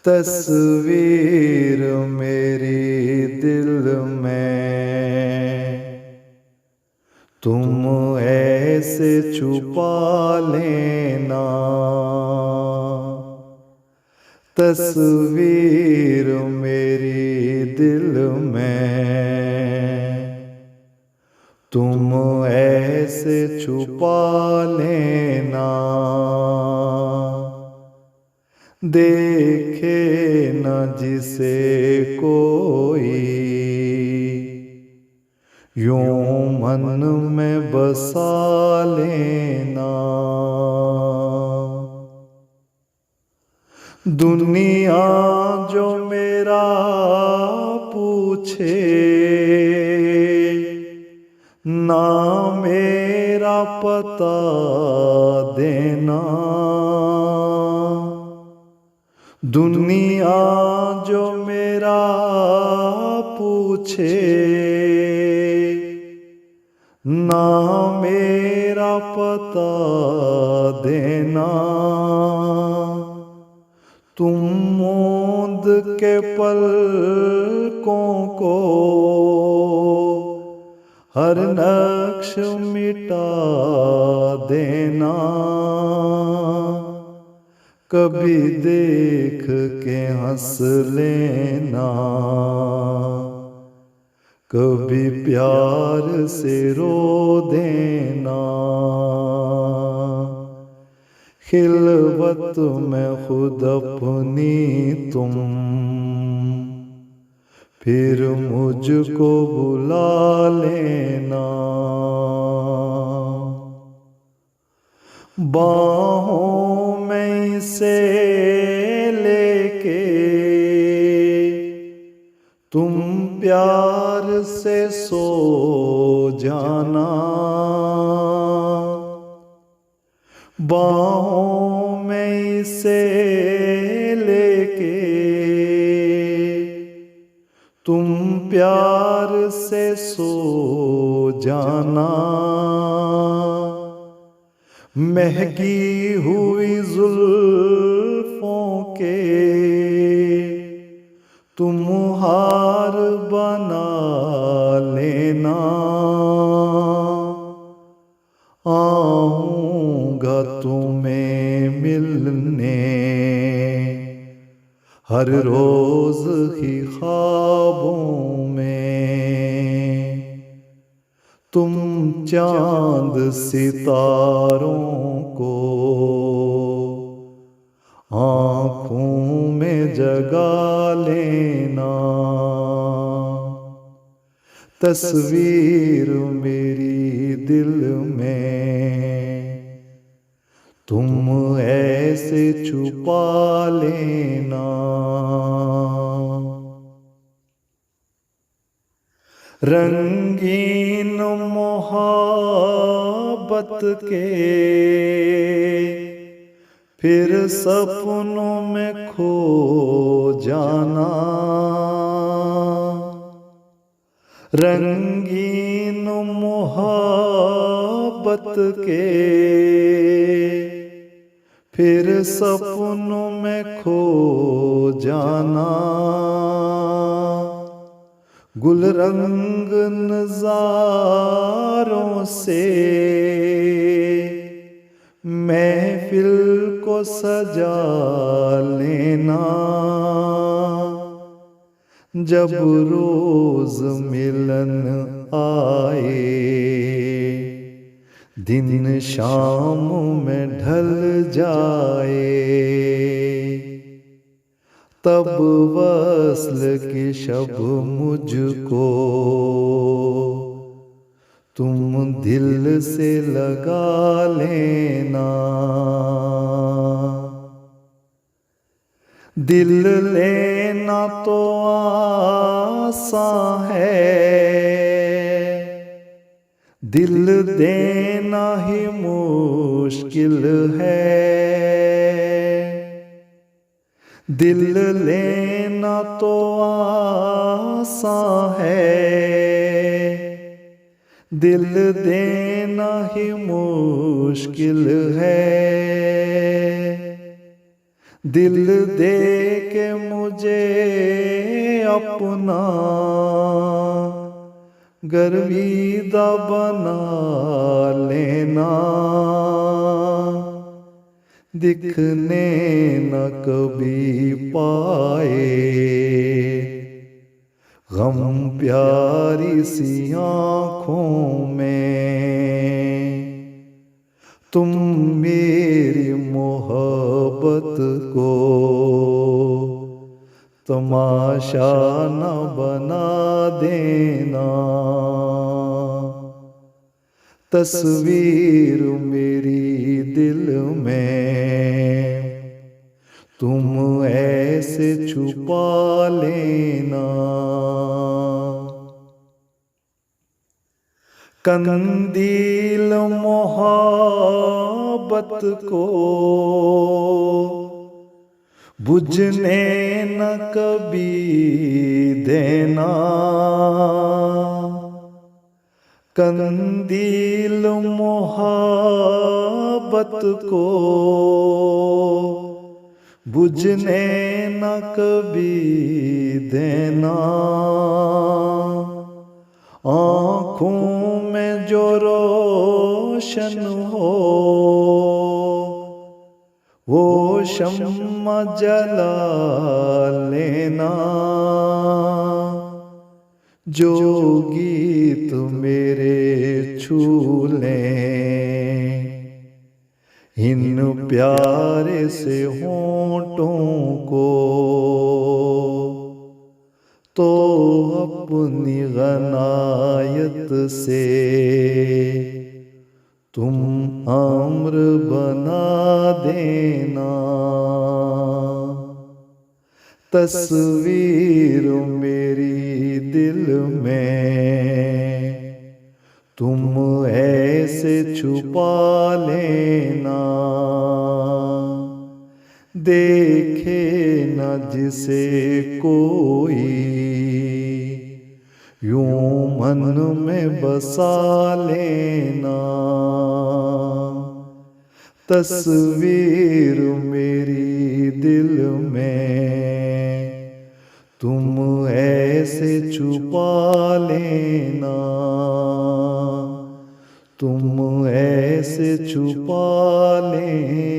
तस्वीर मेरी दिल में तुम ऐसे छुपा लेना। तस्वीर मेरी दिल में तुम ऐसे छुपा लेना। देखे न जिसे कोई यूं मन में बसा लेना। दुनिया जो मेरा पूछे ना मेरा पता देना। दुनिया जो मेरा पूछे ना मेरा पता देना। तुम मूंद के पलकों को हर नक्श मिटा देना। कभी देख के हंस लेना, कभी प्यार से रो देना। खिलवत में खुद अपनी तुम फिर मुझको बुला लेना। बाहों में इसे लेके तुम प्यार से सो जाना। बाहों में इसे लेके तुम प्यार से सो जाना। महकी हुई जुल्फों के तुम हार बना लेना। आऊंगा तुम्हें मिलने हर रोज ही ख्वाबों में। तुम चांद सितारों को आँखों में जगा लेना। तस्वीर मेरी दिल में तुम ऐसे छुपा लेना। रंगीन मोहब्बत के फिर सपनों में खो जाना। रंगीन मोहब्बत के फिर सपनों में खो जाना। गुलरंग नज़ारों से महफिल को सजा लेना। जब रोज मिलन आए दिन शाम में ढल जाए। तब वस्ल की शब मुझको तुम दिल से लगा लेना। दिल लेना तो आसान है, दिल देना ही मुश्किल है। दिल लेना तो आसान है, दिल देना ही मुश्किल है। दिल दे के मुझे अपना गर्विदा बना लेना, दिखने न कभी पाए गम प्यारी सी आँखों में। तुम मेरी मोहब्बत को तमाशा न बना देना, तस्वीर मेरी दिल में तुम ऐसे छुपा लेना। कंदील मोहब्बत को बुझने न कभी देना, कंदील मोहब्बत को बुझने न कभी देना। आँखों में जो रोशन हो वो शम्मा जला लेना, जो गीत मेरे छू लें इन प्यारे से होंठों को, तो अपनी गनायत से तुम अम्र बना देना। तस्वीर मेरी दिल में तुम ऐसे छुपा लेना, देखे न जिसे कोई यूं मन में बसा लेना। तस्वीर मेरी दिल में तुम ऐसे छुपा लेना, तुम ऐसे छुपा लेना।